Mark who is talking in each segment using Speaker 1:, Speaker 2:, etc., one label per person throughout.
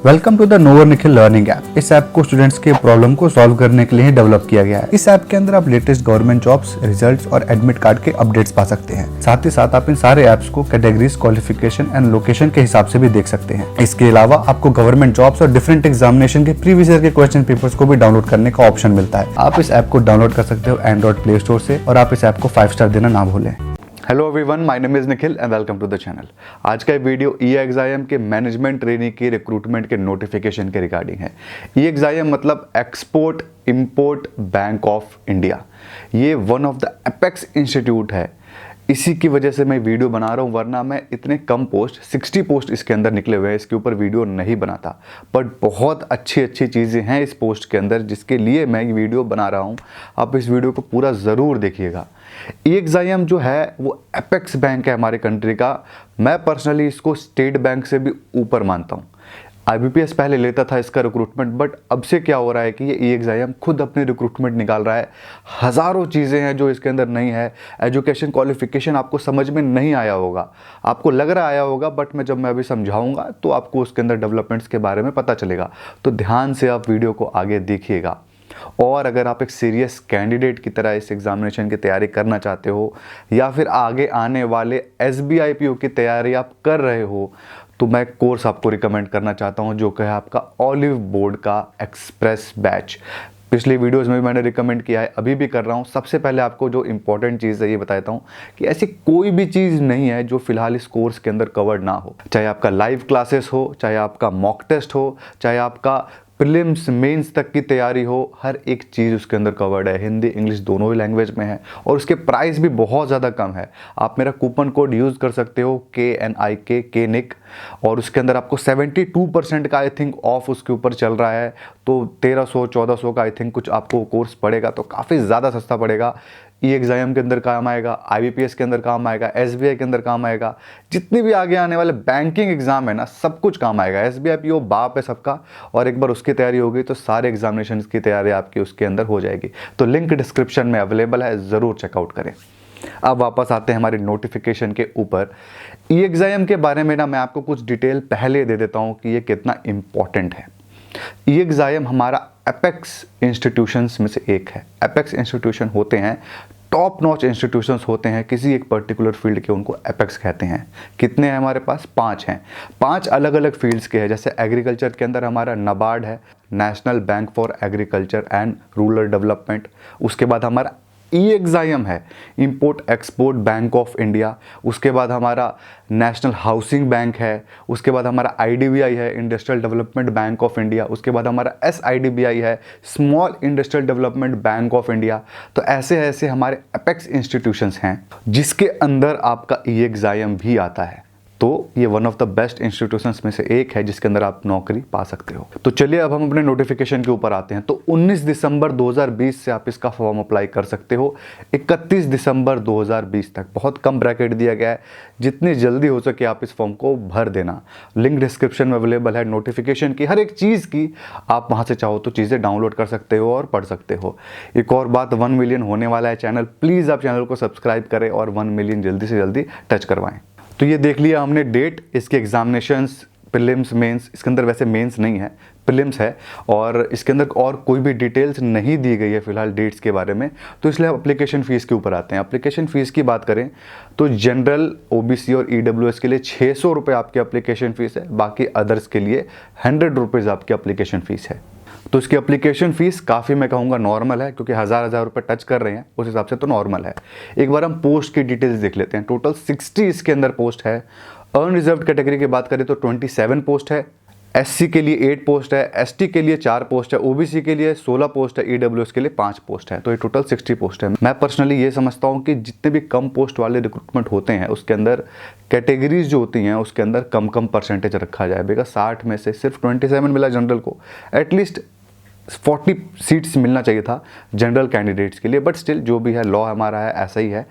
Speaker 1: Welcome to the नोवर Nikhil learning app. इस app को स्टूडेंट्स के प्रॉब्लम को सॉल्व करने के लिए डेवलप किया गया है। इस ऐप के अंदर आप लेटेस्ट गवर्नमेंट जॉब्स, रिजल्ट्स और एडमिट कार्ड के अपडेट्स पा सकते हैं। साथ ही साथ आप इन सारे ऐप्स को कैटेगरीज, क्वालिफिकेशन एंड लोकेशन के हिसाब से भी देख सकते हैं। इसके अलावा आपको गवर्नमेंट जॉब्स और डिफरेंट एग्जामिनेशन के प्रीवियस ईयर के क्वेश्चन पेपर्स को भी डाउनलोड करने का ऑप्शन मिलता है। आप इस ऐप को डाउनलोड कर सकते हो एंड्रॉइड प्ले स्टोर से और आप इस ऐप को 5 स्टार देना ना भूलें। Hello everyone, my name is Nikhil and welcome to the channel. आज का वीडियो ई-एग्जाम के मैनेजमेंट ट्रेनी के रिक्रूटमेंट के नोटिफिकेशन के रिगार्डिंग है। ई-एग्जाम मतलब export import bank of India. ये one of the apex institute है। इसी की वजह से मैं वीडियो बना रहा हूँ, वरना मैं इतने कम पोस्ट 60 पोस्ट इसके अंदर निकले हुए हैं, इसके ऊपर वीडियो नहीं बनाता। बट बहुत अच्छी अच्छी चीज़ें हैं इस पोस्ट के अंदर, जिसके लिए मैं ये वीडियो बना रहा हूँ। आप इस वीडियो को पूरा ज़रूर देखिएगा। ई-एग्जाम जो है वो एपेक्स बैंक है हमारे कंट्री का। मैं पर्सनली इसको स्टेट बैंक से भी ऊपर मानता हूँ। IBPS पहले लेता था इसका रिक्रूटमेंट, बट अब से क्या हो रहा है कि ये ई-एग्जाम खुद अपने रिक्रूटमेंट निकाल रहा है। हज़ारों चीज़ें हैं जो इसके अंदर नहीं है। एजुकेशन क्वालिफिकेशन आपको समझ में नहीं आया होगा, आपको लग रहा आया होगा, बट मैं अभी समझाऊंगा तो आपको उसके अंदर डेवलपमेंट्स के बारे में पता चलेगा। तो ध्यान से आप वीडियो को आगे देखिएगा। और अगर आप एक सीरियस कैंडिडेट की तरह इस एग्जामिनेशन की तैयारी करना चाहते हो, या फिर आगे आने वाले SBI PO की तैयारी आप कर रहे हो, तो मैं कोर्स आपको रिकमेंड करना चाहता हूं, जो कि है आपका ऑलिव बोर्ड का एक्सप्रेस बैच। पिछले वीडियोस में भी मैंने रिकमेंड किया है, अभी भी कर रहा हूं। सबसे पहले आपको जो इंपॉर्टेंट चीज़ है ये बताता हूं कि ऐसी कोई भी चीज़ नहीं है जो फिलहाल इस कोर्स के अंदर कवर्ड ना हो। चाहे आपका लाइव क्लासेस हो, चाहे आपका मॉक टेस्ट हो, चाहे आपका प्रीलिम्स मेंस तक की तैयारी हो, हर एक चीज़ उसके अंदर कवर्ड है। हिंदी इंग्लिश दोनों ही लैंग्वेज में है और उसके प्राइस भी बहुत ज़्यादा कम है। आप मेरा कूपन कोड यूज़ कर सकते हो KNIK और उसके अंदर आपको 72% का आई थिंक ऑफ उसके ऊपर चल रहा है। तो 1300-1400 का आई थिंक कुछ आपको कोर्स पड़ेगा, तो काफ़ी ज़्यादा सस्ता पड़ेगा। ई-एग्जाम के अंदर काम आएगा, IBPS के अंदर काम आएगा, SBI के अंदर काम आएगा, जितनी भी आगे आने वाले बैंकिंग एग्जाम है ना, सब कुछ काम आएगा। SBI PO बाप है सबका, और एक बार उसकी तैयारी होगी तो सारे एग्जामिनेशन की तैयारी आपकी उसके अंदर हो जाएगी। तो लिंक डिस्क्रिप्शन में अवेलेबल है, ज़रूर चेकआउट करें। अब वापस आते हैं हमारे नोटिफिकेशन के ऊपर। ई-एग्जाम के बारे में ना मैं आपको कुछ डिटेल पहले दे देता हूँ कि ये कितना इम्पॉर्टेंट है। ई-एग्जाम हमारा एपेक्स इंस्टीट्यूशंस में से एक है। एपेक्स इंस्टीट्यूशन होते हैं टॉप नॉच इंस्टीट्यूशंस होते हैं किसी एक पर्टिकुलर फील्ड के, उनको एपेक्स कहते हैं। कितने हैं हमारे पास? 5 हैं। 5 अलग अलग फील्ड्स के हैं। जैसे एग्रीकल्चर के अंदर हमारा NABARD है, national bank for agriculture and rural development. उसके बाद हमारा ई-एग्जाम है import export bank of India. उसके बाद हमारा नेशनल हाउसिंग बैंक है। उसके बाद हमारा IDBI है, industrial development bank of India. उसके बाद हमारा SIDBI है, small industrial development bank of India. तो ऐसे ऐसे हमारे एपेक्स इंस्टीट्यूशंस हैं जिसके अंदर आपका ई-एग्जाम भी आता है। तो ये one of the best institutions में से एक है जिसके अंदर आप नौकरी पा सकते हो। तो चलिए अब हम अपने नोटिफिकेशन के ऊपर आते हैं। तो 19 दिसंबर 2020 से आप इसका फॉर्म अप्लाई कर सकते हो, 31 दिसंबर 2020 तक। बहुत कम ब्रैकेट दिया गया है, जितनी जल्दी हो सके आप इस फॉर्म को भर देना। लिंक डिस्क्रिप्शन में अवेलेबल है नोटिफिकेशन की, हर एक चीज़ की। आप वहाँ से चाहो तो चीज़ें डाउनलोड कर सकते हो और पढ़ सकते हो। एक और बात, 1 मिलियन होने वाला है चैनल, प्लीज़ आप चैनल को सब्सक्राइब करें और 1 मिलियन जल्दी से जल्दी टच करवाएं। तो ये देख लिया हमने डेट, इसके एग्जामिनेशंस, प्रीलिम्स मेंस। इसके अंदर वैसे मेंस नहीं है, प्रीलिम्स है, और इसके अंदर और कोई भी डिटेल्स नहीं दी गई है फिलहाल डेट्स के बारे में। तो इसलिए हम एप्लीकेशन फ़ीस के ऊपर आते हैं। एप्लीकेशन फ़ीस की बात करें तो जनरल, OBC और EWS के लिए 600 रुपये आपकी एप्लीकेशन फ़ीस है। बाकी अदर्स के लिए 100 रुपीज़ आपकी एप्लीकेशन फ़ीस है। तो इसकी एप्लीकेशन फ़ीस काफ़ी, मैं कहूँगा नॉर्मल है, क्योंकि हज़ार रुपये टच कर रहे हैं, उस हिसाब से तो नॉर्मल है। एक बार हम पोस्ट की डिटेल्स देख लेते हैं। टोटल 60 इसके अंदर पोस्ट है। अनरिजर्व्ड कैटेगरी की बात करें तो 27 पोस्ट है। SC के लिए 8 पोस्ट है, ST के लिए 4 पोस्ट है, OBC के लिए 16 पोस्ट है, EWS के लिए 5 पोस्ट है। तो ये टोटल 60 पोस्ट है। मैं पर्सनली ये समझता हूँ कि जितने भी कम पोस्ट वाले रिक्रूटमेंट होते हैं उसके अंदर कैटेगरीज जो होती हैं उसके अंदर कम परसेंटेज रखा जाए। बिकॉज 60 में से सिर्फ 27 मिला जनरल को, एटलीस्ट 40 सीट्स मिलना चाहिए था जनरल कैंडिडेट्स के लिए। बट स्टिल जो भी है, लॉ हमारा है, ऐसा ही है।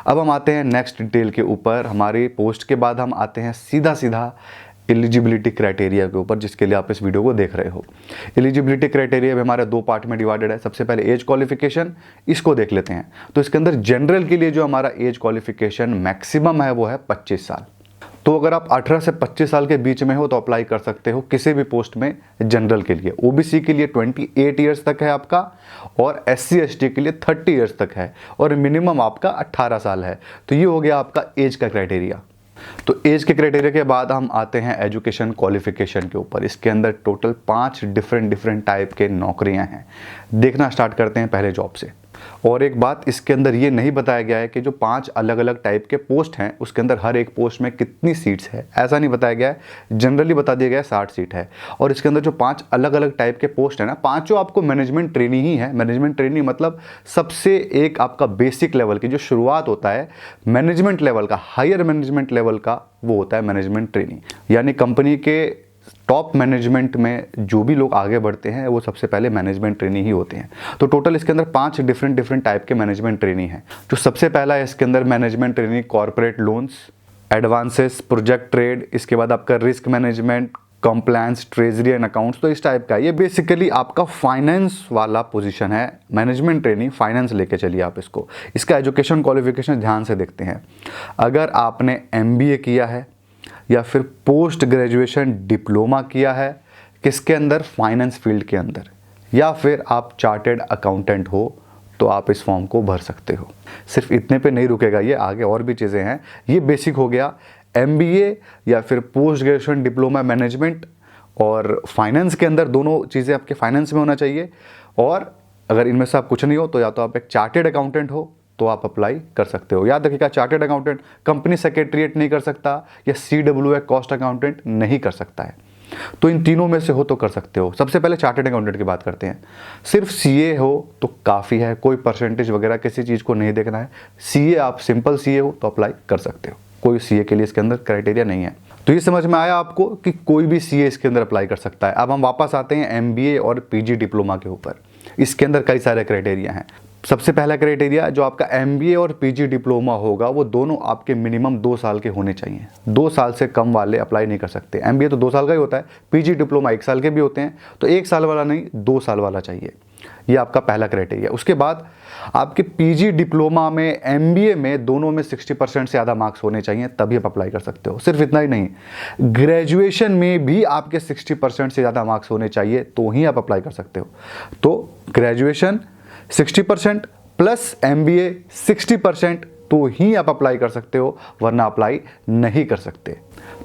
Speaker 1: अब हम आते हैं नेक्स्ट डिटेल के ऊपर। हमारी पोस्ट के बाद हम आते हैं सीधा एलिजिबिलिटी क्राइटेरिया के ऊपर, जिसके लिए आप इस वीडियो को देख रहे हो। एलिजिबिलिटी क्राइटेरिया भी हमारे 2 पार्ट में डिवाइडेड है। सबसे पहले एज क्वालिफिकेशन, इसको देख लेते हैं। तो इसके अंदर जनरल के लिए जो हमारा एज क्वालिफिकेशन मैक्सिमम है वो है 25 साल। तो अगर आप 18 से 25 साल के बीच में हो तो अप्लाई कर सकते हो किसी भी पोस्ट में जनरल के लिए। ओबीसी के लिए 28 ईयर्स तक है आपका, और SC ST के लिए 30 ईयर्स तक है, और मिनिमम आपका 18 साल है। तो ये हो गया आपका एज का क्राइटेरिया। तो एज के क्राइटेरिया के बाद हम आते हैं एजुकेशन क्वालिफिकेशन के ऊपर। इसके अंदर टोटल 5 डिफरेंट टाइप के नौकरियां हैं। देखना स्टार्ट करते हैं पहले जॉब से। और एक बात इसके अंदर ये नहीं बताया गया है कि जो 5 अलग अलग टाइप के पोस्ट हैं उसके अंदर हर एक पोस्ट में कितनी सीट्स है, ऐसा नहीं बताया गया है। जनरली बता दिया गया है 60 सीट है। और इसके अंदर जो 5 अलग अलग टाइप के पोस्ट है ना, पांचों आपको मैनेजमेंट ट्रेनी ही है। मैनेजमेंट ट्रेनी मतलब सबसे एक आपका बेसिक लेवल की जो शुरुआत होता है मैनेजमेंट लेवल का, हायर मैनेजमेंट लेवल का, वो होता है मैनेजमेंट ट्रेनी। यानी कंपनी के टॉप मैनेजमेंट में जो भी लोग आगे बढ़ते हैं वो सबसे पहले मैनेजमेंट ट्रेनी ही होते हैं। तो टोटल इसके अंदर 5 डिफरेंट टाइप के मैनेजमेंट ट्रेनी हैं। जो सबसे पहला है इसके अंदर management trainee corporate loans, advances, project trade, इसके बाद आपका risk management, compliance, treasury and accounts. तो इस टाइप का ये बेसिकली आपका फाइनेंस वाला पोजीशन है। मैनेजमेंट ट्रेनी फाइनेंस लेके चलिए आप इसको। इसका एजुकेशन क्वालिफिकेशन ध्यान से देखते हैं। अगर आपने MBA किया है या फिर पोस्ट ग्रेजुएशन डिप्लोमा किया है किसके अंदर, फाइनेंस फील्ड के अंदर, या फिर आप चार्टेड अकाउंटेंट हो तो आप इस फॉर्म को भर सकते हो। सिर्फ इतने पे नहीं रुकेगा ये, आगे और भी चीज़ें हैं। ये बेसिक हो गया। MBA या फिर पोस्ट ग्रेजुएशन डिप्लोमा मैनेजमेंट और फाइनेंस के अंदर दोनों चीज़ें आपके फाइनेंस में होना चाहिए। और अगर इनमें से आप कुछ नहीं हो तो या तो आप एक चार्टेड अकाउंटेंट हो तो आप अप्लाई कर सकते हो। याद रखिएगा, चार्टेड अकाउंटेंट कंपनी सेक्रेटरीट नहीं कर सकता, या CWA कॉस्ट अकाउंटेंट नहीं कर सकता है। तो इन तीनों में से हो तो कर सकते हो। सबसे पहले चार्टेड अकाउंटेंट की बात करते हैं। सिर्फ CA हो तो काफ़ी है, कोई परसेंटेज वगैरह किसी चीज़ को नहीं देखना है। CA आप सिंपल CA हो तो अप्लाई कर सकते हो, कोई CA के लिए इसके अंदर क्राइटेरिया नहीं है। तो ये समझ में आया आपको कि कोई भी CA इसके अंदर अप्लाई कर सकता है। अब हम वापस आते हैं MBA और PG डिप्लोमा के ऊपर। इसके अंदर कई सारे क्राइटेरिया हैं। सबसे पहला क्राइटेरिया जो आपका MBA और PG डिप्लोमा होगा वो दोनों आपके मिनिमम 2 साल के होने चाहिए। 2 साल से कम वाले अप्लाई नहीं कर सकते। MBA तो 2 साल का ही होता है, PG डिप्लोमा 1 साल के भी होते हैं। तो 1 साल वाला नहीं, 2 साल वाला चाहिए। ये आपका पहला क्राइटेरिया। उसके बाद आपके PG डिप्लोमा में, MBA में, दोनों में 60% से ज़्यादा मार्क्स होने चाहिए, तभी आप अप्लाई कर सकते हो। सिर्फ इतना ही नहीं, ग्रेजुएशन में भी आपके 60% से ज़्यादा मार्क्स होने चाहिए तो ही आप अप्लाई कर सकते हो। तो ग्रेजुएशन 60% प्लस MBA 60% तो ही आप अप्लाई कर सकते हो, वरना अप्लाई नहीं कर सकते।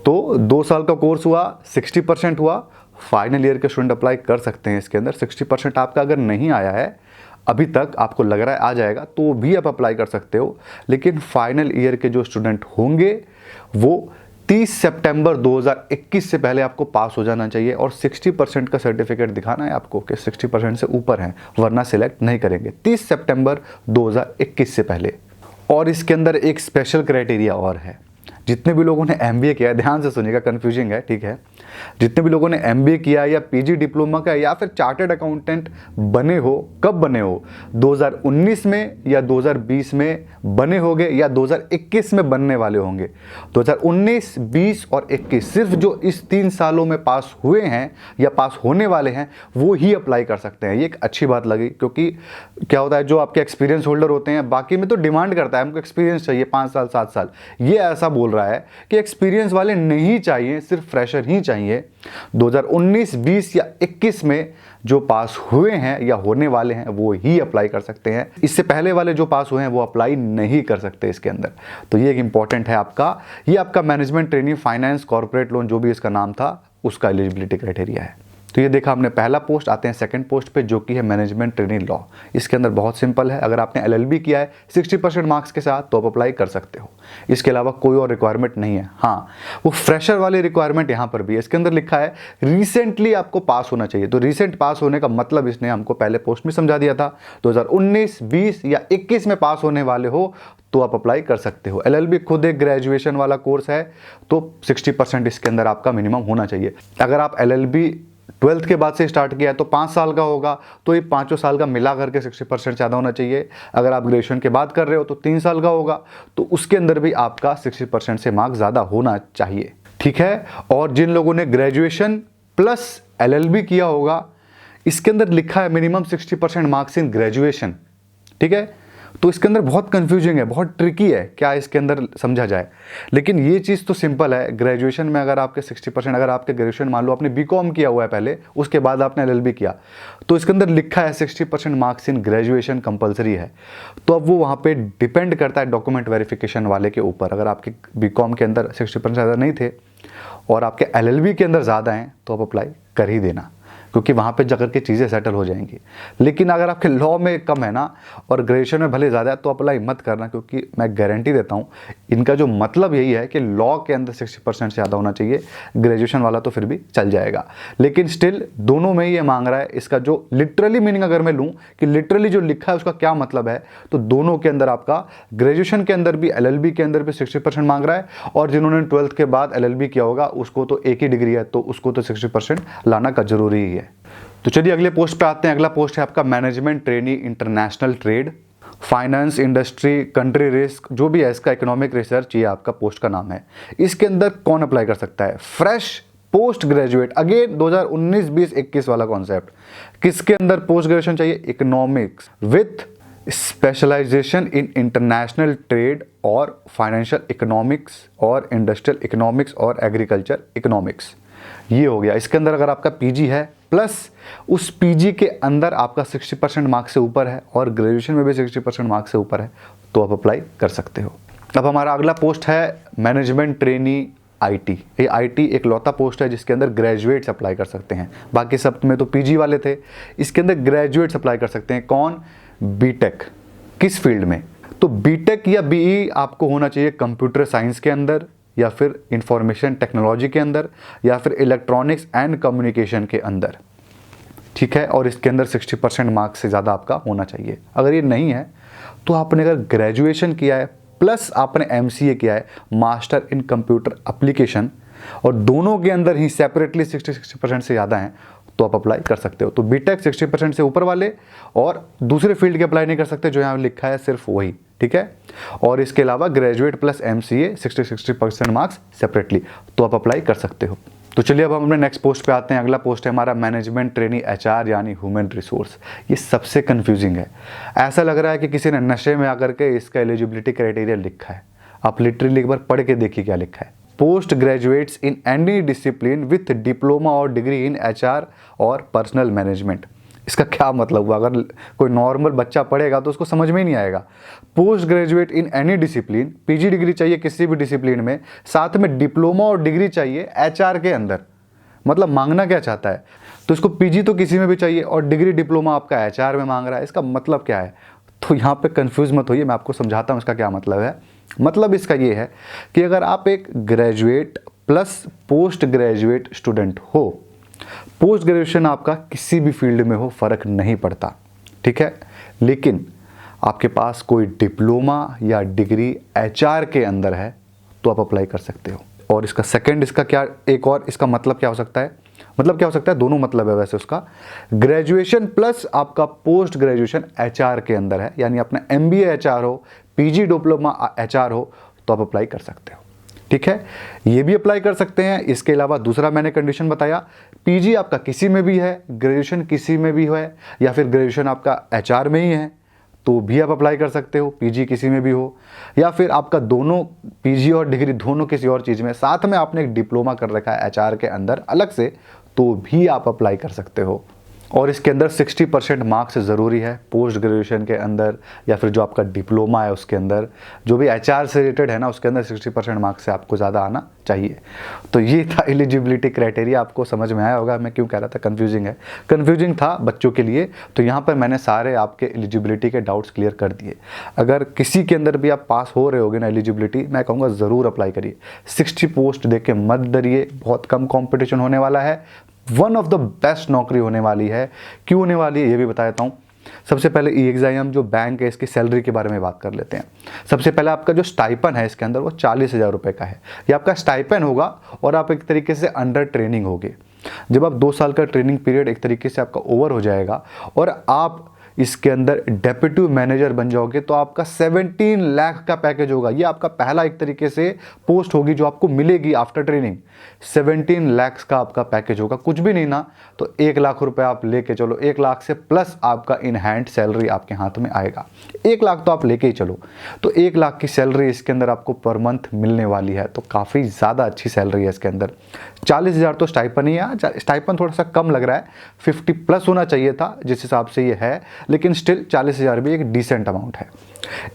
Speaker 1: तो 2 साल का कोर्स हुआ, 60% हुआ, फाइनल ईयर के स्टूडेंट अप्लाई कर सकते हैं। इसके अंदर 60% आपका अगर नहीं आया है अभी तक, आपको लग रहा है आ जाएगा, तो भी आप अप्लाई कर सकते हो। लेकिन फाइनल ईयर के जो स्टूडेंट होंगे वो 30 सितंबर 2021 से पहले आपको पास हो जाना चाहिए, और 60% का सर्टिफिकेट दिखाना है आपको कि 60% से ऊपर है, वरना सिलेक्ट नहीं करेंगे 30 सितंबर 2021 से पहले। और इसके अंदर एक स्पेशल क्राइटेरिया और है। जितने भी लोगों ने MBA किया है, ध्यान से सुनिएगा, कंफ्यूजिंग है, ठीक है। जितने भी लोगों ने MBA किया या PG डिप्लोमा का या फिर चार्टर्ड अकाउंटेंट बने हो, कब बने हो, 2019 में या 2020 में बने होंगे, या 2021 में बनने वाले होंगे। 2019, 20 और 21, सिर्फ जो इस 3 सालों में पास हुए हैं या पास होने वाले हैं वो ही अप्लाई कर सकते हैं। ये एक अच्छी बात लगी, क्योंकि क्या होता है, जो आपके एक्सपीरियंस होल्डर होते हैं, बाकी में तो डिमांड करता है हमको एक्सपीरियंस चाहिए 5 साल 7 साल, ये ऐसा बोल रहा है कि एक्सपीरियंस वाले नहीं चाहिए, सिर्फ फ्रेशर ही चाहिए। 2019, 20 या 21 में जो पास हुए हैं या होने वाले हैं वो ही अप्लाई कर सकते हैं। इससे पहले वाले जो पास हुए हैं वो अप्लाई नहीं कर सकते इसके अंदर। तो ये एक इंपॉर्टेंट है आपका। ये आपका management training, finance, corporate loan, जो भी इसका नाम था, उसका एलिजिबिलिटी क्राइटेरिया है। तो ये देखा हमने पहला पोस्ट। आते हैं सेकंड पोस्ट पे, जो कि है मैनेजमेंट ट्रेनिंग लॉ। इसके अंदर बहुत सिंपल है, अगर आपने LLB किया है 60% मार्क्स के साथ तो आप अप्लाई कर सकते हो। इसके अलावा कोई और रिक्वायरमेंट नहीं है। हाँ, वो फ्रेशर वाली रिक्वायरमेंट यहाँ पर भी है। इसके अंदर लिखा है रिसेंटली आपको पास होना चाहिए। तो रिसेंट पास होने का मतलब इसने हमको पहले पोस्ट में समझा दिया था। 2019, 20 या 21 में पास होने वाले हो तो आप अप्लाई कर सकते हो। LLB खुद एक ग्रेजुएशन वाला कोर्स है, तो 60% इसके अंदर आपका मिनिमम होना चाहिए। अगर आप LLB 12th के बाद से स्टार्ट किया है तो 5 साल का होगा, तो ये 5 साल का मिला करके 60% ज़्यादा होना चाहिए। अगर आप ग्रेजुएशन के बाद कर रहे हो तो 3 साल का होगा, तो उसके अंदर भी आपका 60% से मार्क्स ज़्यादा होना चाहिए, ठीक है। और जिन लोगों ने ग्रेजुएशन प्लस LLB किया होगा, इसके अंदर लिखा है मिनिमम 60% मार्क्स इन ग्रेजुएशन, ठीक है। तो इसके अंदर बहुत कंफ्यूजिंग है, बहुत ट्रिकी है क्या इसके अंदर समझा जाए। लेकिन ये चीज़ तो सिंपल है, ग्रेजुएशन में अगर आपके 60%, अगर आपके ग्रेजुएशन मान लो आपने बीकॉम किया हुआ है पहले, उसके बाद आपने एलएलबी किया, तो इसके अंदर लिखा है 60% मार्क्स इन ग्रेजुएशन कंपलसरी है। तो अब वो वहाँ पे डिपेंड करता है डॉक्यूमेंट वेरिफिकेशन वाले के ऊपर। अगर आपके बीकॉम के अंदर 60% ज़्यादा नहीं थे और आपके एलएलबी के अंदर ज़्यादा हैं तो आप अप्लाई कर ही देना, क्योंकि वहाँ पे जाकर के चीज़ें सेटल हो जाएंगी। लेकिन अगर आपके लॉ में कम है ना और ग्रेजुएशन में भले ज़्यादा है तो अप्लाई मत करना, क्योंकि मैं गारंटी देता हूँ इनका जो मतलब यही है कि लॉ के अंदर 60% से ज़्यादा होना चाहिए, ग्रेजुएशन वाला तो फिर भी चल जाएगा। लेकिन स्टिल दोनों में ही ये मांग रहा है। इसका जो लिटरली मीनिंग अगर मैं लूँ कि लिटरली जो लिखा है उसका क्या मतलब है, तो दोनों के अंदर आपका ग्रेजुएशन के अंदर भी एलएलबी के अंदर भी 60% मांग रहा है, और जिन्होंने 12th के बाद एलएलबी किया होगा उसको तो एक ही डिग्री है तो उसको तो 60% लाना का जरूरी ही है। तो चलिए अगले पोस्ट पे आते हैं। अगला पोस्ट है आपका management trainee international trade, finance, industry, country risk, जो भी है इसका इकोनॉमिक रिसर्च, ये आपका पोस्ट का नाम है। इसके अंदर कौन अप्लाई कर सकता है? फ्रेश पोस्ट ग्रेजुएट, अगेन 2019-20-21 वाला कॉन्सेप्ट। किसके अंदर पोस्ट ग्रेजुएशन चाहिए? Economics with specialisation in international trade और फाइनेंशियल इकोनॉमिक्स और इंडस्ट्रियल इकोनॉमिक्स और एग्रीकल्चर इकोनॉमिक्स, ये हो गया। इसके अंदर अगर आपका पीजी है प्लस उस पीजी के अंदर आपका 60% मार्क्स से ऊपर है और ग्रेजुएशन में भी 60% मार्क्स से ऊपर है तो आप अप्लाई कर सकते हो। अब हमारा अगला पोस्ट है मैनेजमेंट ट्रेनी आईटी। ये आईटी एक लौता पोस्ट है जिसके अंदर ग्रेजुएट्स अप्लाई कर सकते हैं, बाकी सब में तो पीजी वाले थे, इसके अंदर ग्रेजुएट्स अप्लाई कर सकते हैं। कौन? बीटेक। किस फील्ड में? तो बीटेक या बीई आपको होना चाहिए कंप्यूटर साइंस के अंदर, या फिर इंफॉर्मेशन टेक्नोलॉजी के अंदर, या फिर इलेक्ट्रॉनिक्स एंड कम्युनिकेशन के अंदर, ठीक है। और इसके अंदर 60% मार्क्स से ज़्यादा आपका होना चाहिए। अगर ये नहीं है तो आपने अगर ग्रेजुएशन किया है प्लस आपने एमसीए किया है, मास्टर इन कंप्यूटर एप्लीकेशन, और दोनों के अंदर ही सेपरेटली 60% से ज़्यादा हैं तो आप अप्लाई कर सकते हो। तो बीटेक 60% से ऊपर वाले और दूसरे फील्ड के अप्लाई नहीं कर सकते, जो यहाँ लिखा है सिर्फ वही, ठीक है। और इसके अलावा graduate plus MCA 60% marks separately, तो आप अप्लाई कर सकते हो। तो चलिए अब हम अपने नेक्स्ट पोस्ट पे आते हैं। अगला पोस्ट है हमारा मैनेजमेंट ट्रेनी एचआर यानी ह्यूमन रिसोर्स। ये सबसे कंफ्यूजिंग है, ऐसा लग रहा है कि किसी ने नशे में आकर के इसका एलिजिबिलिटी क्राइटेरिया लिखा है। आप लिटरली एक बार पढ़ के देखिए क्या लिखा है। Post graduates in any discipline with diploma और डिग्री इन एचआर और पर्सनल मैनेजमेंट। इसका क्या मतलब हुआ? अगर कोई नॉर्मल बच्चा पढ़ेगा तो उसको समझ में ही नहीं आएगा। Post graduate in any discipline, PG degree चाहिए किसी भी डिसिप्लिन में, साथ में डिप्लोमा और डिग्री चाहिए एचआर के अंदर। मतलब मांगना क्या चाहता है? तो इसको पीजी तो किसी में भी चाहिए और डिग्री डिप्लोमा आपका एचआर में मांग रहा है, इसका मतलब क्या है? तो यहाँ पे कंफ्यूज मत होइए, मैं आपको समझाता हूँ इसका क्या मतलब है। मतलब इसका ये है कि अगर आप एक graduate plus post graduate student हो, पोस्ट ग्रेजुएशन आपका किसी भी फील्ड में हो फर्क नहीं पड़ता, ठीक है, लेकिन आपके पास कोई डिप्लोमा या डिग्री एचआर के अंदर है तो आप अप्लाई कर सकते हो। और इसका सेकंड, इसका क्या एक और इसका मतलब क्या हो सकता है? मतलब क्या हो सकता है? दोनों मतलब है वैसे उसका। ग्रेजुएशन प्लस आपका पोस्ट ग्रेजुएशन एचआर के अंदर है, यानी अपना एमबीए एचआर हो, पीजी डिप्लोमा एचआर हो तो आप अप्लाई कर सकते हो, ठीक है। ये भी अप्लाई कर सकते हैं। इसके अलावा दूसरा मैंने कंडीशन बताया, पीजी आपका किसी में भी है, ग्रेजुएशन किसी में भी है, या फिर ग्रेजुएशन आपका एचआर में ही है तो भी आप अप्लाई कर सकते हो, पीजी किसी में भी हो, या फिर आपका दोनों पीजी और डिग्री दोनों किसी और चीज़ में, साथ में आपने एक डिप्लोमा कर रखा है एचआर के अंदर अलग से, तो भी आप अप्लाई कर सकते हो। और इसके अंदर 60% मार्क्स ज़रूरी है पोस्ट ग्रेजुएशन के अंदर, या फिर जो आपका डिप्लोमा है उसके अंदर, जो भी एचआर से रिलेटेड है ना उसके अंदर 60% मार्क्स से आपको ज़्यादा आना चाहिए। तो ये था एलिजिबिलिटी क्राइटेरिया। आपको समझ में आया होगा मैं क्यों कह रहा था कंफ्यूजिंग है। कंफ्यूजिंग था बच्चों के लिए, तो यहाँ पर मैंने सारे आपके एलिजिबिलिटी के डाउट्स क्लियर कर दिए। अगर किसी के अंदर भी आप पास हो रहे होगे ना एलिजिबिलिटी, मैं कहूँगा ज़रूर अप्लाई करिए। 60 पोस्ट देख के मत डरिए, बहुत कम कॉम्पिटिशन होने वाला है, वन ऑफ द बेस्ट नौकरी होने वाली है। क्यों होने वाली है ये भी बता देता हूँ। सबसे पहले ई एग्जाम जो बैंक है इसकी सैलरी के बारे में बात कर लेते हैं। सबसे पहले आपका जो स्टाइपन है इसके अंदर वो 40,000 रुपये का है। ये आपका स्टाइपन होगा और आप एक तरीके से अंडर ट्रेनिंग होगे। जब आप 2 साल का ट्रेनिंग पीरियड एक तरीके से आपका ओवर हो जाएगा और आप इसके अंदर डेप्यूटी मैनेजर बन जाओगे तो आपका 17 लाख का पैकेज होगा। ये आपका पहला एक तरीके से पोस्ट होगी जो आपको मिलेगी आफ्टर ट्रेनिंग। 17 लाख का आपका पैकेज होगा, कुछ भी नहीं ना तो 1 लाख रुपए आप लेके चलो, 1 लाख से प्लस आपका इन हैंड सैलरी आपके हाथ में आएगा। 1 लाख तो आप लेके ही चलो, तो 1 लाख की सैलरी इसके अंदर आपको पर मंथ मिलने वाली है, तो काफ़ी ज़्यादा अच्छी सैलरी है इसके अंदर। 40,000 तो स्टाइपन ही है, स्टाइपन थोड़ा सा कम लग रहा है, 50 प्लस होना चाहिए था जिस हिसाब से ये है, लेकिन स्टिल 40,000 भी एक डिसेंट अमाउंट है।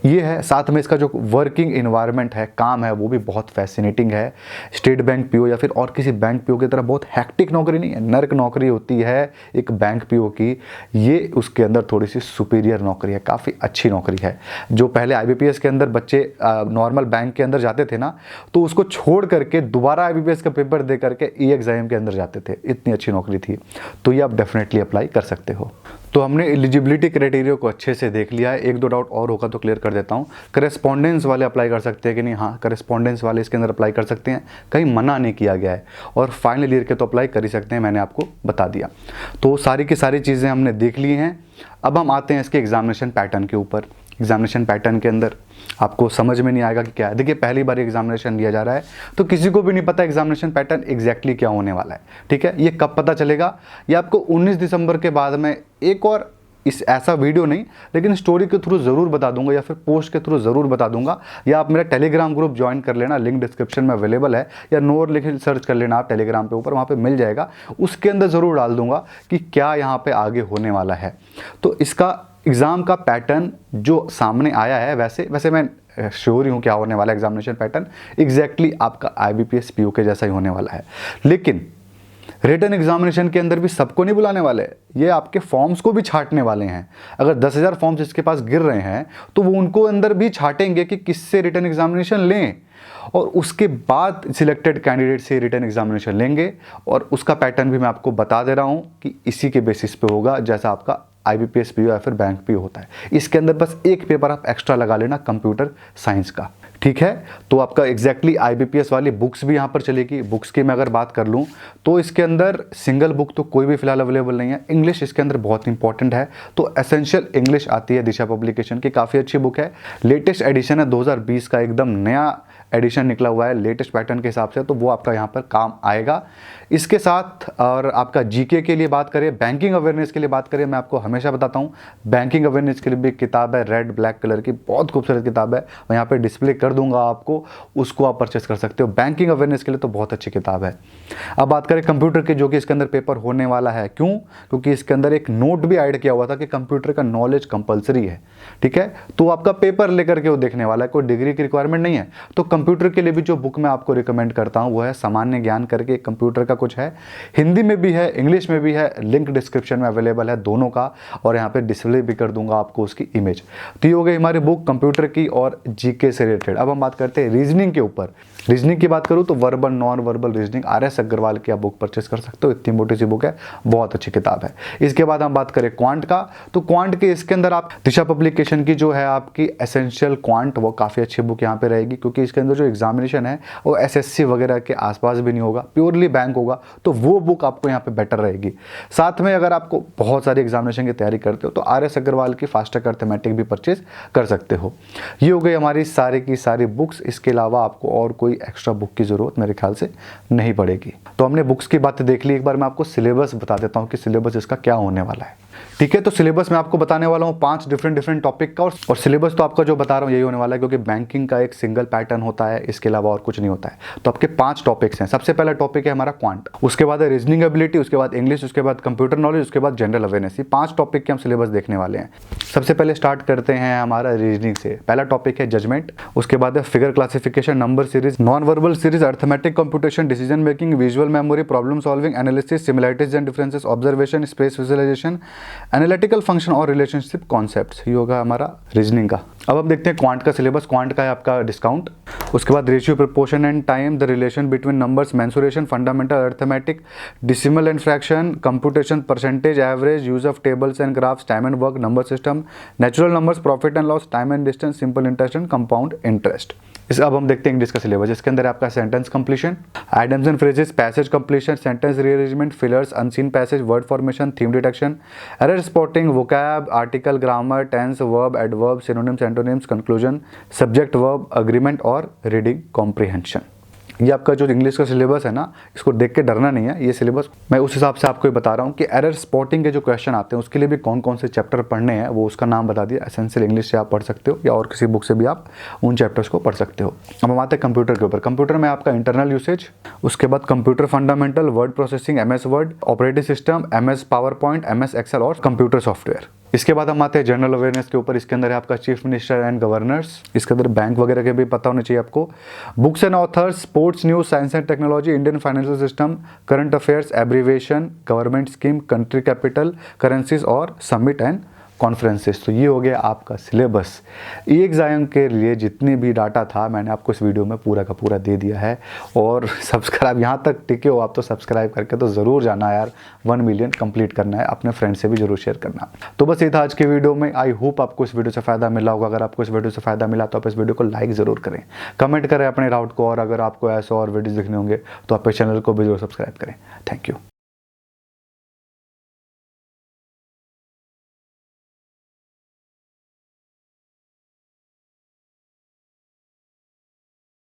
Speaker 1: ये है, साथ में इसका जो वर्किंग इन्वायरमेंट है, काम है, वो भी बहुत फैसिनेटिंग है। स्टेट बैंक पीओ या फिर और किसी बैंक पीओ की तरह बहुत हैक्टिक नौकरी नहीं है, नर्क नौकरी होती है एक बैंक पीओ की, ये उसके अंदर थोड़ी सी सुपीरियर नौकरी है, काफ़ी अच्छी नौकरी है। जो पहले आईबीपीएस के अंदर बच्चे नॉर्मल बैंक के अंदर जाते थे ना, तो उसको छोड़ करके दोबारा आईबीपीएस का पेपर दे करके ई एग्जाम के अंदर जाते थे, इतनी अच्छी नौकरी थी। तो ये आप डेफिनेटली अप्लाई कर सकते हो। तो हमने एलिजिबिलिटी क्राइटेरिया को अच्छे से देख लिया है, 1-2 डाउट और होगा तो क्लियर कर देता हूँ। करेस्पॉन्डेंस वाले अप्लाई कर सकते हैं कि नहीं? हाँ, करेस्पॉन्डेंस वाले इसके अंदर अप्लाई कर सकते हैं, कहीं मना नहीं किया गया है। और फाइनल ईयर के तो अप्लाई कर ही सकते हैं, मैंने आपको बता दिया। तो सारी की सारी चीज़ें हमने देख ली हैं। अब हम आते हैं इसके एग्जामिनेशन पैटर्न के ऊपर। एग्जामिनेशन पैटर्न के अंदर आपको समझ में नहीं आएगा कि क्या है। देखिए, पहली बार एग्जामिनेशन लिया जा रहा है तो किसी को भी नहीं पता एग्जामिनेशन पैटर्न एग्जैक्टली क्या होने वाला है, ठीक है। ये कब पता चलेगा? ये आपको 19 दिसंबर के बाद में एक और ऐसा वीडियो नहीं, लेकिन स्टोरी के थ्रू ज़रूर बता दूंगा या फिर पोस्ट के थ्रू ज़रूर बता दूंगा, या आप मेरा टेलीग्राम ग्रुप ज्वाइन कर लेना, लिंक डिस्क्रिप्शन में अवेलेबल है, या नोर लिख सर्च कर लेना आप टेलीग्राम पे, ऊपर वहाँ पे मिल जाएगा। उसके अंदर ज़रूर डाल दूंगा कि क्या यहाँ पे आगे होने वाला है। तो इसका एग्ज़ाम का पैटर्न जो सामने आया है, वैसे मैं श्योर ही हूँ क्या होने वाला है। एग्जामिनेशन पैटर्न एग्जैक्टली आपका आईबीपीएस पीओ के जैसा ही होने वाला है, लेकिन रिटन एग्जामिनेशन के अंदर भी सबको नहीं बुलाने वाले, ये आपके फॉर्म्स को भी छांटने वाले हैं। अगर 10,000 फॉर्म्स इसके पास गिर रहे हैं तो वो उनको अंदर भी छांटेंगे कि किससे रिटन एग्जामिनेशन लें, और उसके बाद सिलेक्टेड कैंडिडेट से रिटन एग्जामिनेशन लेंगे। और उसका पैटर्न भी मैं आपको बता दे रहा हूँ कि इसी के बेसिस पे होगा जैसा आपका आईबीपीएस पीओ या फिर बैंक पीओ होता है। इसके अंदर बस एक पेपर आप एक्स्ट्रा लगा लेना कंप्यूटर साइंस का, ठीक है। तो आपका एग्जैक्टली आईबीपीएस वाली बुक्स भी यहाँ पर चलेगी। बुक्स की मैं अगर बात कर लूँ तो इसके अंदर सिंगल बुक तो कोई भी फिलहाल अवेलेबल नहीं है। इंग्लिश इसके अंदर बहुत इंपॉर्टेंट है, तो एसेंशियल इंग्लिश आती है दिशा पब्लिकेशन की, काफ़ी अच्छी बुक है। लेटेस्ट एडिशन है 2020 का, एकदम नया एडिशन निकला हुआ है लेटेस्ट पैटर्न के हिसाब से, तो वो आपका यहाँ पर काम आएगा। इसके साथ और आपका जीके के लिए बात करें, बैंकिंग अवेयरनेस के लिए बात करें, मैं आपको हमेशा बताता हूँ बैंकिंग अवेयरनेस के लिए भी एक किताब है, रेड ब्लैक कलर की, बहुत खूबसूरत किताब है, मैं यहाँ पे डिस्प्ले कर दूंगा आपको, उसको आप परचेस कर सकते हो। बैंकिंग अवेयरनेस के लिए तो बहुत अच्छी किताब है। अब बात करें कंप्यूटर की, जो कि इसके अंदर पेपर होने वाला है। क्यों? क्योंकि इसके अंदर एक नोट भी ऐड किया हुआ था कि कंप्यूटर का नॉलेज कंपलसरी है, ठीक है। तो आपका पेपर लेकर के वो देखने वाला है, कोई डिग्री की रिक्वायरमेंट नहीं है। तो कंप्यूटर के लिए भी जो बुक मैं आपको रिकमेंड करता हूँ वो है सामान्य ज्ञान करके, कंप्यूटर का कुछ है, हिंदी में भी है, इंग्लिश में भी है, लिंक डिस्क्रिप्शन में अवेलेबल है दोनों का, और यहाँ पे डिस्प्ले भी कर दूंगा आपको उसकी इमेज। तो ये हो गई हमारी बुक कंप्यूटर की और जीके से रिलेटेड। अब हम बात करते हैं रीजनिंग के ऊपर। रीजनिंग की बात करूँ तो verbal non verbal reasoning RS Agarwal की आप बुक परचेस कर सकते हो, इतनी मोटी सी बुक है, बहुत अच्छी किताब है। इसके बाद हम बात करें क्वांट का, तो क्वांट के इसके अंदर आप दिशा पब्लिकेशन की जो है आपकी एसेंशियल क्वांट, वो काफ़ी अच्छी बुक यहाँ पे रहेगी, क्योंकि इसके अंदर जो एग्जामिनेशन है वो SSC वगैरह के आसपास भी नहीं होगा, प्योरली बैंक होगा, तो वो बुक आपको यहाँ पे बेटर रहेगी। साथ में अगर आपको बहुत सारी एग्जामिनेशन की तैयारी करते हो तो RS अग्रवाल की फास्ट ट्रैक अर्थमेटिक भी परचेज कर सकते हो। ये हो गई हमारी सारी की सारी बुक्स। इसके अलावा आपको और कोई एक्स्ट्रा बुक की जरूरत मेरे ख्याल से नहीं पड़ेगी। तो हमने बुक्स की बातें देख ली, एक बार मैं आपको सिलेबस बता देता हूँ कि सिलेबस इसका क्या होने वाला है, ठीक है। तो सिलेबस मैं आपको बताने वाला हूँ 5 डिफरेंट टॉपिक का, और सिलेबस तो आपका जो बता रहा हूँ यही होने वाला है, क्योंकि बैंकिंग का एक सिंगल पैटर्न होता है, इसके अलावा और कुछ नहीं होता है। तो आपके 5 टॉपिक्स हैं। सबसे पहला टॉपिक है हमारा क्वांट, उसके बाद है रीजनिंग एबिलिटी, उसके बाद इंग्लिश, उसके बाद कंप्यूटर नॉलेज, उसके बाद जनरल अवेयरनेस। ये 5 टॉपिक के हम सिलेबस देखने वाले हैं। सबसे पहले स्टार्ट करते हैं हमारा रीजनिंग से। पहला टॉपिक है जजमेंट, उसके बाद है figure classification, number series, non verbal series, arithmetic computation, decision making, visual memory, problem solving, analysis, similarities and differences, observation, space visualisation, analytical function और रिलेशनशिप कॉन्सेप्ट्स। ये होगा हमारा रीजनिंग का। अब हम देखते हैं क्वांट का सिलेबस। क्वांट का है आपका डिस्काउंट, उसके बाद ratio, proportion and time, the relation between numbers, mensuration, fundamental arithmetic, decimal and fraction, computation, percentage, average, use of tables and graphs, time and work, number system, natural numbers, profit and loss, time and distance, simple interest and compound interest. इस अब हम देखते हैं English का syllabus. इसके अंदर आपका sentence completion, items and phrases, passage completion, sentence rearrangement, fillers, unseen passage, word formation, theme detection, error spotting, vocab, article, grammar, tense, verb, adverb, synonyms, antonyms, conclusion, subject verb, agreement और reading comprehension. ये आपका जो English का syllabus है ना, इसको देख के डरना नहीं है। ये सिलेबस मैं उस हिसाब से आपको बता रहा हूँ कि एरर स्पॉटिंग के जो क्वेश्चन आते हैं उसके लिए भी कौन कौन से चैप्टर पढ़ने हैं, वो उसका नाम बता दिया। एसेंशियल इंग्लिश से आप पढ़ सकते हो या और किसी बुक से भी आप उन चैप्टर्स को पढ़ सकते हो। अब हम आते हैं कंप्यूटर के ऊपर। कंप्यूटर में आपका इंटरनल यूसेज, उसके बाद computer fundamental, word processing, MS word, operating system, MS PowerPoint, MS Excel और कंप्यूटर सॉफ्टवेयर। इसके बाद हम आते हैं जनरल अवेयरनेस के ऊपर। इसके अंदर है आपका चीफ मिनिस्टर एंड गवर्नर्स, इसके अंदर बैंक वगैरह के भी पता होने चाहिए आपको। Books and authors, sports news, science and technology, Indian financial system, current affairs, abbreviation, government scheme, country capital, currencies और समिट एंड कॉन्फ्रेंसेस। तो ये हो गया आपका सिलेबस। एग्जाम के लिए जितनी भी डाटा था मैंने आपको इस वीडियो में पूरा का पूरा दे दिया है। और सब्सक्राइब, यहाँ तक टिके हो आप तो सब्सक्राइब करके तो ज़रूर जाना यार, 1 मिलियन कंप्लीट करना है, अपने फ्रेंड से भी जरूर शेयर करना। तो बस ये था आज की वीडियो में। आई होप आपको इस वीडियो से फ़ायदा मिला होगा। अगर आपको इस वीडियो से फ़ायदा मिला तो आप इस वीडियो को लाइक ज़रूर करें, कमेंट करें अपने डाउट को, और अगर आपको ऐसे और वीडियोज़ देखने होंगे तो आप इस चैनल को भी जरूर सब्सक्राइब करें। Thank you.